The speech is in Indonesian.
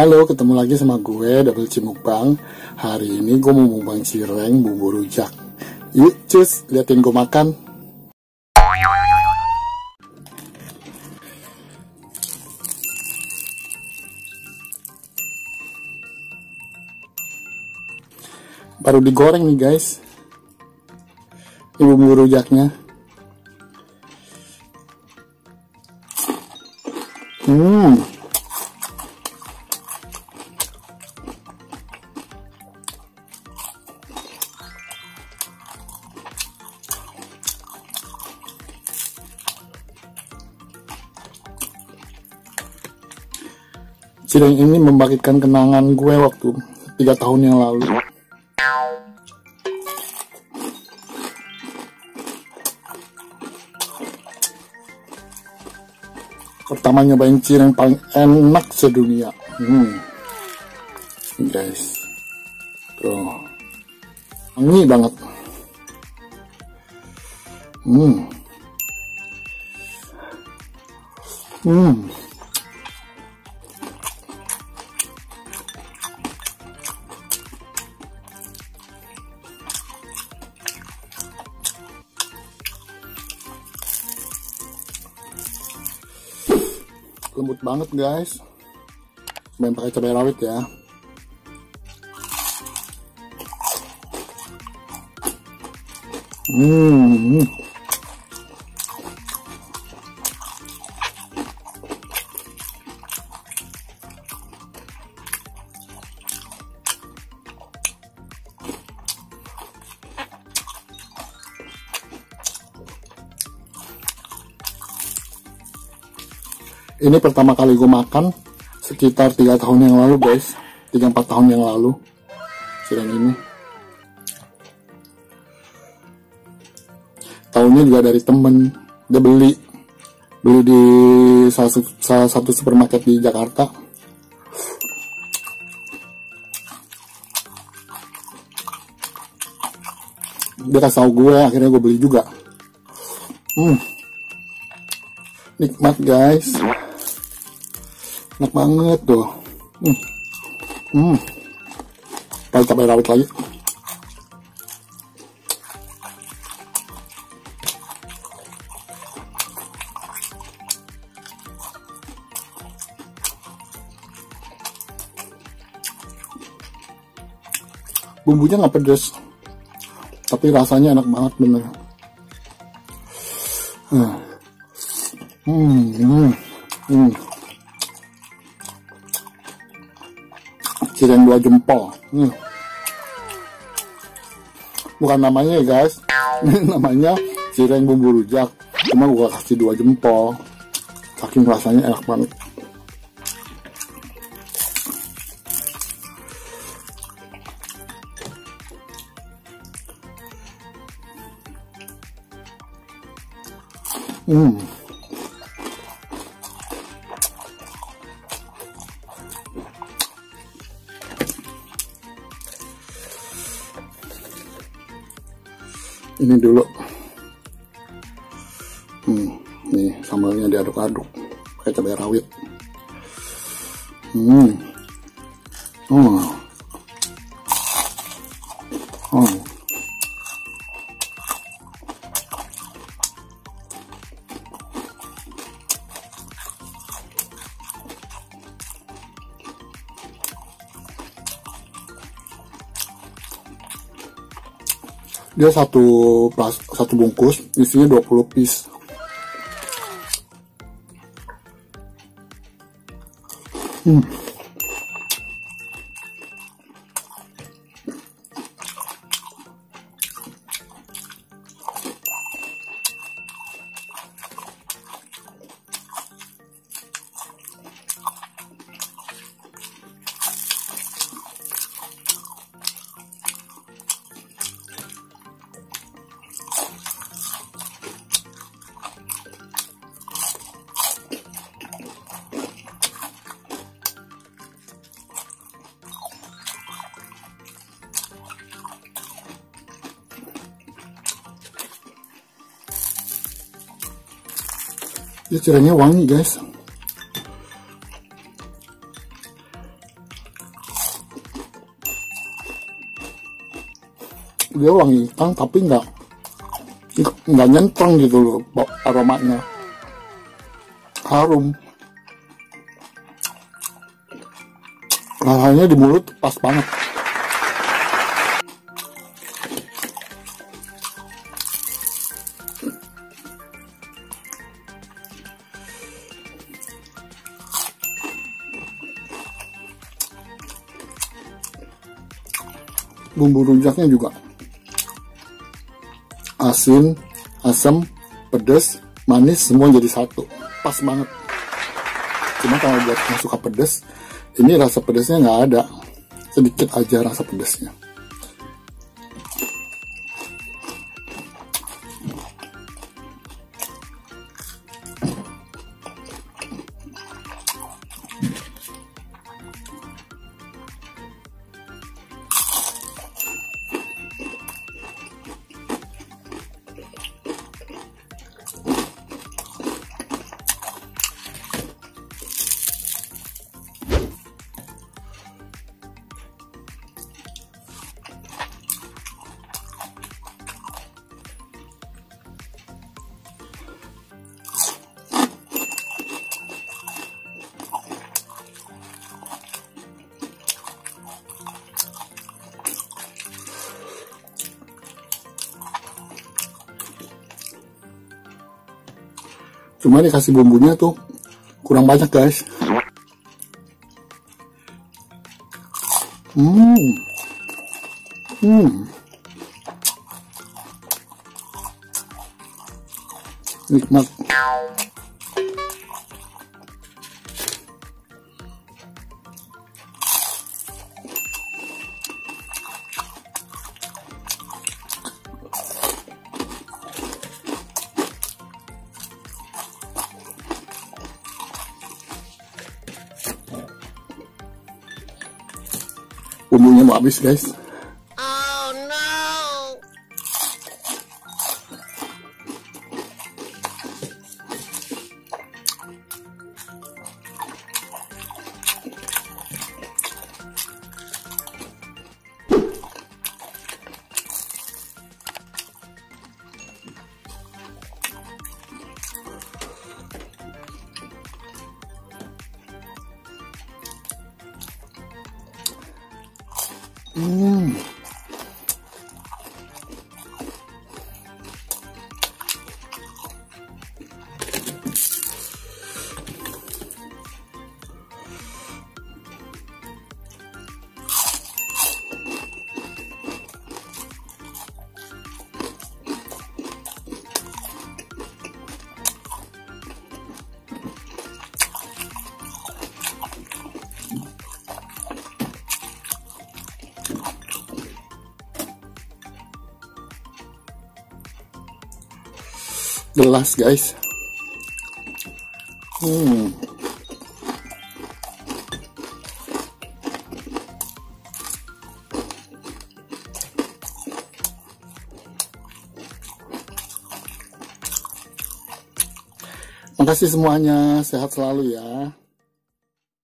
Halo, ketemu lagi sama gue, Double C Mukbang. Hari ini gue mau mukbang cireng bumbu rujak. Yuk, cus, liatin gue makan. Baru digoreng nih guys. Ini bumbu rujaknya. Cireng ini membangkitkan kenangan gue waktu 3 tahun yang lalu. Pertama nyobain cireng paling enak sedunia. Guys, tuh, wangi banget. Lembut banget guys. Main pakai cabai rawit ya. Ini pertama kali gue makan sekitar 3 tahun yang lalu guys. 3-4 tahun yang lalu cireng ini. Tahunya juga dari temen. Dia beli di salah satu supermarket di Jakarta. Dia kasih tau gue, akhirnya gue beli juga. Nikmat guys. Enak banget tuh. Pakai cabai rawit lagi. Bumbunya nggak pedas, tapi rasanya enak banget bener. Cireng 2 jempol. Bukan namanya ya guys. Ini namanya cireng bumbu rujak. Cuma gua kasih 2 jempol. Saking rasanya enak banget. Ini dulu. Nih sambalnya diaduk-aduk pakai cabai rawit. Dia satu bungkus isinya 20 piece. Dia cirengnya wangi guys. Dia wangi ikan tapi nggak nyentrong gitu loh aromanya. Harum. Rasanya di mulut pas banget. Bumbu rujaknya juga asin, asam, pedas, manis semua jadi satu, pas banget. Cuma kalau buat yang suka pedas, ini rasa pedasnya nggak ada, sedikit aja rasa pedasnya. Cuma dikasih bumbunya tuh kurang banyak guys. Nikmat. Bumbunya mau habis guys. Oh no. Gelas guys. Makasih semuanya, sehat selalu ya.